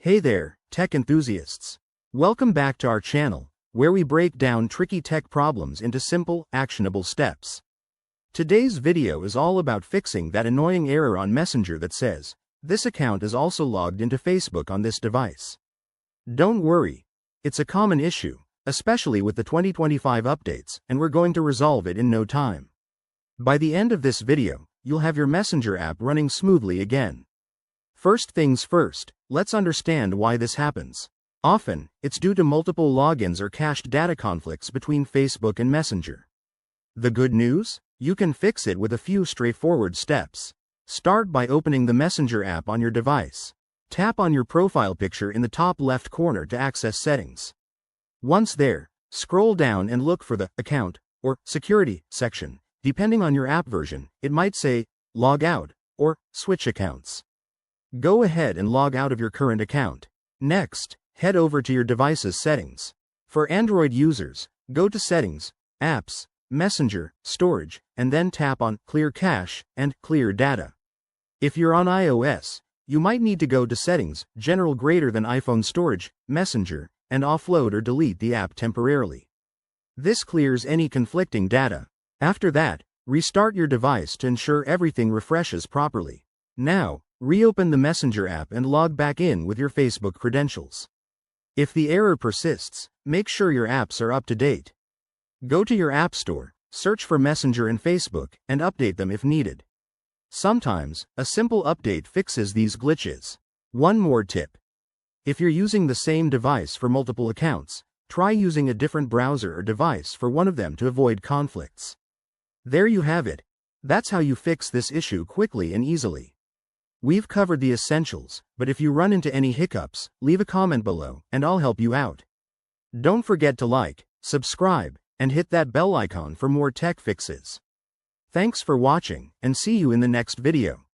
Hey there, tech enthusiasts. Welcome back to our channel, where we break down tricky tech problems into simple, actionable steps. Today's video is all about fixing that annoying error on Messenger that says, "This account is also logged into Facebook on this device." Don't worry. It's a common issue, especially with the 2025 updates, and we're going to resolve it in no time. By the end of this video, you'll have your Messenger app running smoothly again. First things first, let's understand why this happens. Often, it's due to multiple logins or cached data conflicts between Facebook and Messenger. The good news? You can fix it with a few straightforward steps. Start by opening the Messenger app on your device. Tap on your profile picture in the top left corner to access settings. Once there, scroll down and look for the Account or Security section. Depending on your app version, it might say Log Out or Switch Accounts. Go ahead and log out of your current account. Next, head over to your device's settings. For Android users, go to Settings, Apps, Messenger, Storage, and then tap on Clear Cache and Clear Data. If you're on iOS, you might need to go to Settings, General greater than iPhone Storage, Messenger, and offload or delete the app temporarily. This clears any conflicting data. After that, restart your device to ensure everything refreshes properly. Now, reopen the Messenger app and log back in with your Facebook credentials. If the error persists, make sure your apps are up to date. Go to your App Store, search for Messenger and Facebook, and update them if needed. Sometimes, a simple update fixes these glitches. One more tip. If you're using the same device for multiple accounts, try using a different browser or device for one of them to avoid conflicts. There you have it. That's how you fix this issue quickly and easily. We've covered the essentials, but if you run into any hiccups, leave a comment below, and I'll help you out. Don't forget to like, subscribe, and hit that bell icon for more tech fixes. Thanks for watching, and see you in the next video.